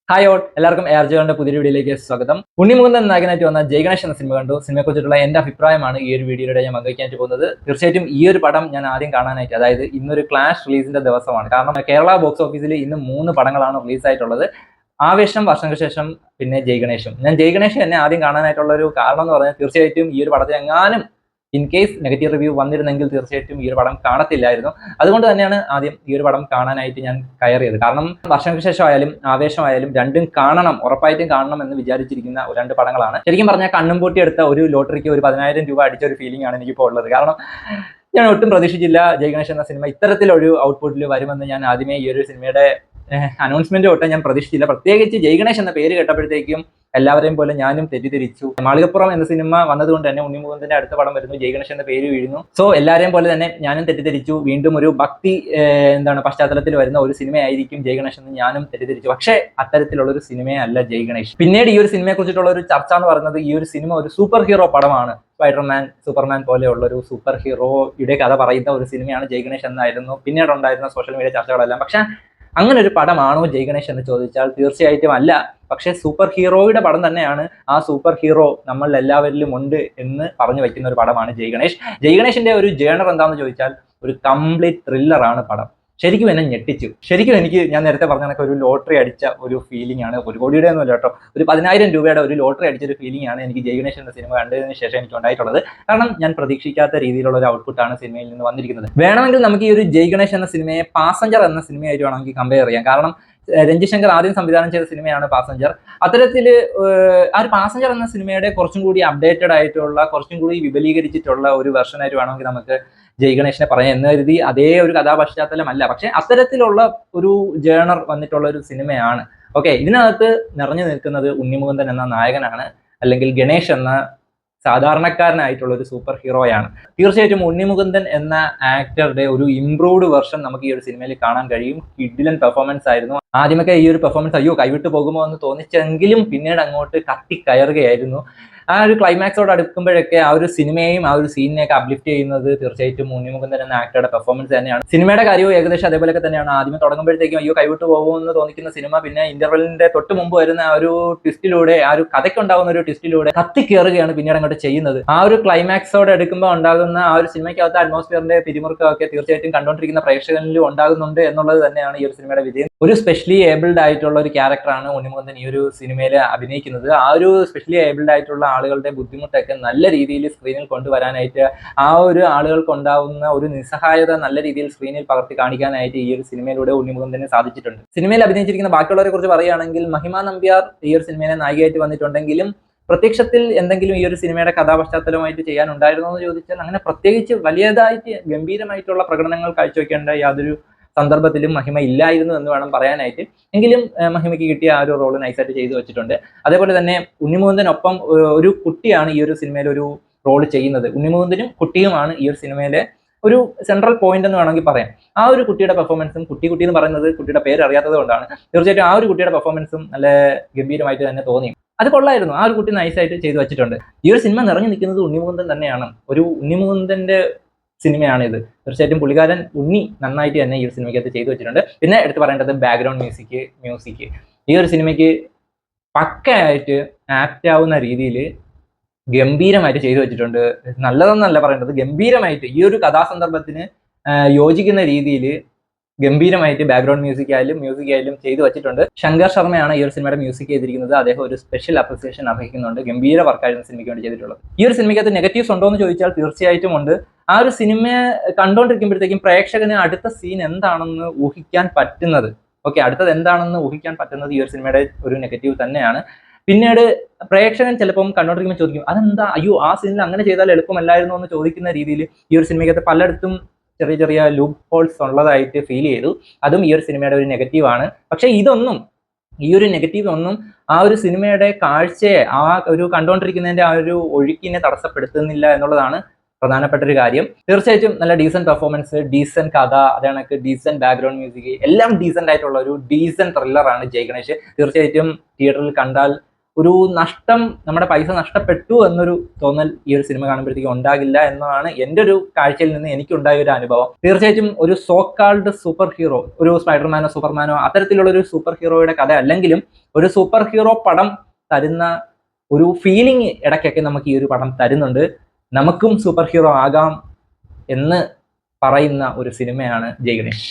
Hi all, എല്ലാവർക്കും ARJ പുതിയ വീഡിയോയിലേക്ക് സ്വാഗതം. ഉണ്ണിമുകുന്ദൻ നായകനായിട്ട് വന്ന ജയ് ഗണേഷ് എന്ന സിനിമ കണ്ടു. സിനിമയെക്കുറിച്ചുള്ള എന്റെ അഭിപ്രായമാണ് ഈ ഒരു വീഡിയോയുടെ ഞാൻ പങ്കുവയ്ക്കാനായിട്ട് പോകുന്നത്. തീർച്ചയായിട്ടും ഈ ഒരു പടം ഞാൻ ആദ്യം കാണാനായിട്ട്, അതായത് ഇന്നൊരു ക്ലാഷ് റിലീസിന്റെ ദിവസമാണ്. കാരണം കേരള ബോക്സ് ഓഫീസിൽ ഇന്ന് 3 പടങ്ങളാണ് റിലീസായിട്ടുള്ളത്. ആവേശം, വർഷങ്ങൾക്ക് ശേഷം, പിന്നെ ജയ് ഗണേഷും. ഞാൻ ജയ് ഗണേഷ് എന്നെ ആദ്യം കാണാനായിട്ടുള്ള ഒരു കാരണം എന്ന് പറഞ്ഞാൽ തീർച്ചയായിട്ടും ഈ ഒരു പടത്തിൽ എങ്ങാനും ഇൻ കേസ് നെഗറ്റീവ് റിവ്യൂ വന്നിരുന്നെങ്കിൽ തീർച്ചയായിട്ടും ഈ ഒരു പടം കാണത്തില്ലായിരുന്നു. അതുകൊണ്ട് തന്നെയാണ് ആദ്യം ഈ ഒരു പടം കാണാനായിട്ട് ഞാൻ കയറിയത്. കാരണം വർഷങ്ങൾക്ക് ശേഷമായാലും ആവേശമായാലും രണ്ടും കാണണം, ഉറപ്പായിട്ടും കാണണം എന്ന് വിചാരിച്ചിരിക്കുന്ന 2 പടങ്ങളാണ്. ശരിക്കും പറഞ്ഞാൽ കണ്ണും പൂട്ടി എടുത്ത ഒരു ലോട്ടറിക്ക് ഒരു 10,000 രൂപ അടിച്ച ഒരു ഫീലിംഗ് ആണ് എനിക്കിപ്പോൾ ഉള്ളത്. കാരണം ഞാൻ ഒട്ടും പ്രതീക്ഷിച്ചില്ല ജയ് ഗണേഷ് എന്ന സിനിമ ഇത്തരത്തിലൊരു ഔട്ട്പുട്ടിൽ വരുമെന്ന്. ഞാൻ ആദ്യമേ ഈ ഒരു സിനിമയുടെ അനൗൺസ്മെന്റ് തൊട്ട് ഞാൻ പ്രതീക്ഷിച്ചില്ല. പ്രത്യേകിച്ച് ജയ് ഗണേഷ് എന്ന പേര് കേട്ടപ്പോഴത്തേക്കും എല്ലാവരെയും പോലെ ഞാനും തെറ്റിദ്ധരിച്ചു. മാളികപ്പുറം എന്ന സിനിമ വന്നതുകൊണ്ട് തന്നെ ഉണ്ണിമുകുന്ദന്റെ അടുത്ത പടം വരുന്നു, ജയ് ഗണേഷ് എന്ന പേര് വീഴുന്നു. സോ എല്ലാവരെയും പോലെ തന്നെ ഞാനും തെറ്റിദ്ധരിച്ചു. വീണ്ടും ഒരു ഭക്തി പശ്ചാത്തലത്തിൽ വരുന്ന ഒരു സിനിമയായിരിക്കും ജയ് ഗണേഷ് എന്ന് ഞാനും തെറ്റിദ്ധരിച്ചു. പക്ഷേ അത്തരത്തിലുള്ള ഒരു സിനിമയല്ല ജയ് ഗണേഷ്. പിന്നീട് ഈ ഒരു സിനിമയെ കുറിച്ചിട്ടുള്ള ഒരു ചർച്ച എന്ന് പറയുന്നത് ഈ ഒരു സിനിമ ഒരു സൂപ്പർ ഹീറോ പടമാണ്. സ്പൈഡർമാൻ, സൂപ്പർമാൻ പോലെയുള്ള ഒരു സൂപ്പർ ഹീറോയുടെ കഥ പറയുന്ന ഒരു സിനിമയാണ് ജയ് ഗണേഷ് എന്നായിരുന്നു പിന്നീട് ഉണ്ടായിരുന്ന സോഷ്യൽ മീഡിയ ചർച്ചകളെല്ലാം. പക്ഷെ അങ്ങനെ ഒരു പടമാണോ ജയ് ഗണേഷ് എന്ന് ചോദിച്ചാൽ തീർച്ചയായിട്ടും അല്ല. പക്ഷെ സൂപ്പർ ഹീറോയുടെ പടം തന്നെയാണ്. ആ സൂപ്പർ ഹീറോ നമ്മൾ എല്ലാവരിലും ഉണ്ട് എന്ന് പറഞ്ഞു വയ്ക്കുന്ന ഒരു പടമാണ് ജയ് ഗണേഷ്. ജയ് ഗണേഷിന്റെ ഒരു ജേണർ എന്താണെന്ന് ചോദിച്ചാൽ ഒരു കംപ്ലീറ്റ് ത്രില്ലറാണ് പടം. ശരിക്കും എന്നെ ഞെട്ടിച്ചു. ശരിക്കും എനിക്ക് ഞാൻ നേരത്തെ പറഞ്ഞ കണക്ക് ഒരു ലോട്ടറി അടിച്ച ഒരു ഫീലിംഗ് ആണ്. 1 കോടിയുടെ ഒന്നും അല്ല കേട്ടോ, ഒരു 10,000 രൂപയുടെ ഒരു ലോട്ടറി അടിച്ച ഒരു ഫീലിംഗ് ആണ് എനിക്ക് ജയ് ഗണേഷ് എന്ന സിനിമ കണ്ടതിന് ശേഷം എനിക്ക് ഉണ്ടായിട്ടുള്ളത്. കാരണം ഞാൻ പ്രതീക്ഷിക്കാത്ത രീതിയിലുള്ള ഒരു ഔട്ട്പുട്ടാണ് സിനിമയിൽ നിന്ന് വന്നിരിക്കുന്നത്. വേണമെങ്കിൽ നമുക്ക് ഈ ഒരു ജയ് ഗണേഷ് എന്ന സിനിമയെ പാസഞ്ചർ എന്ന സിനിമയായിട്ട് വേണമെങ്കിൽ കമ്പയർ ചെയ്യാം. കാരണം രഞ്ജിത് ശങ്കർ ആദ്യം സംവിധാനം ചെയ്ത സിനിമയാണ് പാസഞ്ചർ. അത്തരത്തിൽ ആ ഒരു പാസഞ്ചർ എന്ന സിനിമയുടെ കുറച്ചും കൂടി അപ്ഡേറ്റഡ് ആയിട്ടുള്ള, കുറച്ചും കൂടി വിപുലീകരിച്ചിട്ടുള്ള ഒരു വെർഷനായിട്ട് വേണമെങ്കിൽ നമുക്ക് ജയ് ഗണേഷിനെ പറയാം. എന്ന് കരുതി അതേ ഒരു കഥാപശ്ചാത്തലമല്ല, പക്ഷെ അത്തരത്തിലുള്ള ഒരു ജേണർ വന്നിട്ടുള്ള ഒരു സിനിമയാണ്. ഓക്കെ, ഇതിനകത്ത് നിറഞ്ഞു നിൽക്കുന്നത് ഉണ്ണിമുകുന്ദൻ എന്ന നായകനാണ്, അല്ലെങ്കിൽ ഗണേഷ് എന്ന സാധാരണക്കാരനായിട്ടുള്ള ഒരു സൂപ്പർ ഹീറോയാണ്. തീർച്ചയായിട്ടും ഉണ്ണിമുകുന്ദൻ എന്ന ആക്ടറുടെ ഒരു ഇംപ്രൂവ്ഡ് വെർഷൻ നമുക്ക് ഈ ഒരു സിനിമയിൽ കാണാൻ കഴിയും. കിഡിലൻ പെർഫോമൻസ് ആയിരുന്നു. ആദ്യമൊക്കെ ഈ ഒരു പെർഫോമൻസ് അയ്യോ കൈവിട്ട് പോകുമോ എന്ന് തോന്നിച്ചെങ്കിലും പിന്നീട് അങ്ങോട്ട് കത്തിക്കയറുകയായിരുന്നു. ആ ഒരു ക്ലൈമാക്സോട് അടുക്കുമ്പോഴൊക്കെ ആ ഒരു സിനിമയെയും ആ ഒരു സീനിനെയൊക്കെ അപ്ലിഫ്റ്റ് ചെയ്യുന്നത് തീർച്ചയായിട്ടും ഉണ്ണിമുകുന്ദൻ എന്ന ആക്ടറുടെ പെർഫോമൻസ് തന്നെയാണ്. സിനിമയുടെ കാര്യവും ഏകദേശം അതേപോലെയൊക്കെ തന്നെയാണ്. ആദ്യമേ തുടങ്ങുമ്പോഴത്തേക്കും അയ്യോ കൈവിട്ട് പോകുമെന്ന് തോന്നിക്കുന്ന സിനിമ പിന്നെ ഇന്റർവെല്ലിന്റെ തൊട്ട് മുമ്പ് വരുന്ന ആ ഒരു ട്വിസ്റ്റിലൂടെ, ആ ഒരു കഥയ്ക്കുണ്ടാകുന്ന ഒരു ട്വിസ്റ്റിലൂടെ കത്തിക്കേറുകയാണ് പിന്നീട് അങ്ങോട്ട് ചെയ്യുന്നത്. ആ ഒരു ക്ലൈമാക്സോട് എടുക്കുമ്പോൾ ഉണ്ടാകുന്ന ആ ഒരു സിനിമയ്ക്കകത്ത് അറ്റ്മോസ്ഫിയറിന്റെ പിരിമുറുക്കമൊക്കെ തീർച്ചയായിട്ടും കണ്ടുകൊണ്ടിരിക്കുന്ന പ്രേക്ഷകരിലും ഉണ്ടാകുന്നുണ്ട് എന്നുള്ളത് തന്നെയാണ് ഈ ഒരു സിനിമയുടെ വിജയം. ഒരു സ്പെഷ്യലി ഏബിൾഡ് ആയിട്ടുള്ള ഒരു ക്യാരക്ടറാണ് ഉണ്ണിമുകുന്ദൻ ഈ ഒരു സിനിമയിൽ അഭിനയിക്കുന്നത്. ആ ഒരു സ്പെഷ്യലി ഏബിൾഡ് ആയിട്ടുള്ള ആളുകളുടെ ബുദ്ധിമുട്ടൊക്കെ നല്ല രീതിയിൽ സ്ക്രീനിൽ കൊണ്ടുവരാനായിട്ട്, ആ ഒരു ആളുകൾക്ക് ഉണ്ടാവുന്ന ഒരു നിസ്സഹായത നല്ല രീതിയിൽ സ്ക്രീനിൽ പകർത്തി കാണിക്കാനായിട്ട് ഈ ഒരു സിനിമയിലൂടെ ഉണ്ണിമുകുന്ദന് സാധിച്ചിട്ടുണ്ട്. സിനിമയിൽ അഭിനയിച്ചിരിക്കുന്ന ബാക്കിയുള്ളവരെ കുറിച്ച് പറയുകയാണെങ്കിൽ മഹിമ നമ്പ്യാർ ഈ ഒരു സിനിമയിലെ നായികയായിട്ട് വന്നിട്ടുണ്ടെങ്കിലും പ്രത്യക്ഷത്തിൽ എന്തെങ്കിലും ഈ ഒരു സിനിമയുടെ കഥാപശ്ചാത്തലമായിട്ട് ചെയ്യാനുണ്ടായിരുന്നോ എന്ന് ചോദിച്ചാൽ അങ്ങനെ പ്രത്യേകിച്ച് വലിയതായിട്ട് ഗംഭീരമായിട്ടുള്ള പ്രകടനങ്ങൾ കാഴ്ചവെക്കേണ്ട യാതൊരു സന്ദർഭത്തിലും മഹിമ ഇല്ലായിരുന്നു എന്ന് വേണം പറയാനായിട്ട്. എങ്കിലും മഹിമയ്ക്ക് കിട്ടിയ ആ ഒരു റോള് നൈസായിട്ട് ചെയ്തു വെച്ചിട്ടുണ്ട്. അതേപോലെ തന്നെ ഉണ്ണിമുകുന്ദനൊപ്പം ഒരു കുട്ടിയാണ് ഈ ഒരു സിനിമയിൽ ഒരു റോള് ചെയ്യുന്നത്. ഉണ്ണിമുകുന്ദനും കുട്ടിയുമാണ് ഈ ഒരു സിനിമയിലെ ഒരു സെൻട്രൽ പോയിന്റ് എന്ന് വേണമെങ്കിൽ പറയാം. ആ ഒരു കുട്ടിയുടെ പെർഫോമൻസും, കുട്ടി എന്ന് പറയുന്നത് കുട്ടിയുടെ പേര് അറിയാത്തത് കൊണ്ടാണ്, തീർച്ചയായിട്ടും ആ ഒരു കുട്ടിയുടെ പെർഫോമൻസും നല്ല ഗംഭീരമായിട്ട് തന്നെ തോന്നി. അത് കൊള്ളായിരുന്നു. ആ ഒരു കുട്ടി നൈസായിട്ട് ചെയ്തു വെച്ചിട്ടുണ്ട്. ഈ ഒരു സിനിമ നിറഞ്ഞു നിൽക്കുന്നത് ഉണ്ണിമുകുന്ദൻ തന്നെയാണ്. ഒരു ഉണ്ണിമുകുന്ദന്റെ സിനിമയാണിത്. തീർച്ചയായിട്ടും പുള്ളിക്കാരൻ ഉണ്ണി നന്നായിട്ട് തന്നെ ഈ ഒരു സിനിമയ്ക്കകത്ത് ചെയ്തു വെച്ചിട്ടുണ്ട്. പിന്നെ എടുത്ത് പറയേണ്ടത് ബാക്ക്ഗ്രൗണ്ട് മ്യൂസിക് ഈ ഒരു സിനിമയ്ക്ക് പക്കയായിട്ട് ആപ്റ്റ് ആവുന്ന രീതിയിൽ ഗംഭീരമായിട്ട് ചെയ്തു വെച്ചിട്ടുണ്ട്. നല്ലതെന്നല്ല പറയേണ്ടത്, ഗംഭീരമായിട്ട് ഈ ഒരു കഥാസന്ദർഭത്തിന് യോജിക്കുന്ന രീതിയിൽ ഗംഭീരമായിട്ട് ബാക്ക്ഗ്രൗണ്ട് മ്യൂസിക് ആയാലും ചെയ്തു വെച്ചിട്ടുണ്ട്. ശങ്കർ ശർമ്മയാണ് ഈ ഒരു സിനിമയുടെ മ്യൂസിക് ചെയ്തിരിക്കുന്നത്. അദ്ദേഹം ഒരു സ്പെഷ്യൽ അപ്രിസിയേഷൻ അർഹിക്കുന്നുണ്ട്. ഗംഭീര വർക്കായിരുന്നു സിനിമയ്ക്ക് വേണ്ടി ചെയ്തിട്ടുള്ളത്. ഈ ഒരു സിനിമയ്ക്കകത്ത് നെഗറ്റീവ്സ് ഉണ്ടോ എന്ന് ചോദിച്ചാൽ തീർച്ചയായിട്ടും ഉണ്ട്. ആ ഒരു സിനിമ കണ്ടുകൊണ്ടിരിക്കുമ്പോഴത്തേക്കും പ്രേക്ഷകന് അടുത്ത സീൻ എന്താണെന്ന് ഊഹിക്കാൻ പറ്റുന്നത്, അടുത്തത് എന്താണെന്ന് ഊഹിക്കാൻ പറ്റുന്നത് ഈ ഒരു സിനിമയുടെ ഒരു നെഗറ്റീവ് തന്നെയാണ്. പിന്നീട് പ്രേക്ഷകൻ ചിലപ്പം കണ്ടോണ്ടിരിക്കുമ്പോൾ ചോദിക്കും അതെന്താ, അയ്യോ ആ സീനിൽ അങ്ങനെ ചെയ്താൽ എളുപ്പമല്ലായിരുന്നു എന്ന് ചോദിക്കുന്ന രീതിയിൽ ഈ ഒരു സിനിമയ്ക്കകത്ത് പലയിടത്തും ചെറിയ ചെറിയ ലൂപ്പ് ഹോൾസ് ഉള്ളതായിട്ട് ഫീൽ ചെയ്തു. അതും ഈ ഒരു സിനിമയുടെ ഒരു നെഗറ്റീവാണ്. പക്ഷെ ഈ ഒരു നെഗറ്റീവ് ഒന്നും ആ ഒരു സിനിമയുടെ കാഴ്ചയെ, ആ ഒരു കണ്ടുകൊണ്ടിരിക്കുന്നതിന്റെ ആ ഒരു ഒഴുക്കിനെ തടസ്സപ്പെടുത്തുന്നില്ല എന്നുള്ളതാണ് പ്രധാനപ്പെട്ട ഒരു കാര്യം. തീർച്ചയായിട്ടും നല്ല ഡീസന്റ് പെർഫോമൻസ്, ഡീസന്റ് കഥ, അതേകണക്ക് ഡീസന്റ് ബാക്ക്ഗ്രൗണ്ട് മ്യൂസിക്, എല്ലാം ഡീസന്റ് ആയിട്ടുള്ള ഒരു ഡീസന്റ് ത്രില്ലറാണ് ജയ് ഗണേഷ്. തീർച്ചയായിട്ടും തിയേറ്ററിൽ കണ്ടാൽ ഒരു നഷ്ടം, നമ്മുടെ പൈസ നഷ്ടപ്പെട്ടു എന്നൊരു തോന്നൽ ഈ ഒരു സിനിമ കാണുമ്പോഴത്തേക്കും ഉണ്ടാകില്ല എന്നതാണ് എൻ്റെ ഒരു കാഴ്ചയിൽ നിന്ന് എനിക്കുണ്ടായ ഒരു അനുഭവം. തീർച്ചയായിട്ടും ഒരു സോ കാൾഡ് സൂപ്പർ ഹീറോ, ഒരു സ്പൈഡർമാനോ സൂപ്പർമാനോ അത്തരത്തിലുള്ള ഒരു സൂപ്പർ ഹീറോയുടെ കഥ അല്ലെങ്കിലും ഒരു സൂപ്പർ ഹീറോ പടം തരുന്ന ഒരു ഫീലിംഗ് ഇടയ്ക്കൊക്കെ നമുക്ക് ഈ ഒരു പടം തരുന്നുണ്ട്. നമുക്കും സൂപ്പർ ഹീറോ ആകാം എന്ന് പറയുന്ന ഒരു സിനിമയാണ് ജയ് ഗണേഷ്.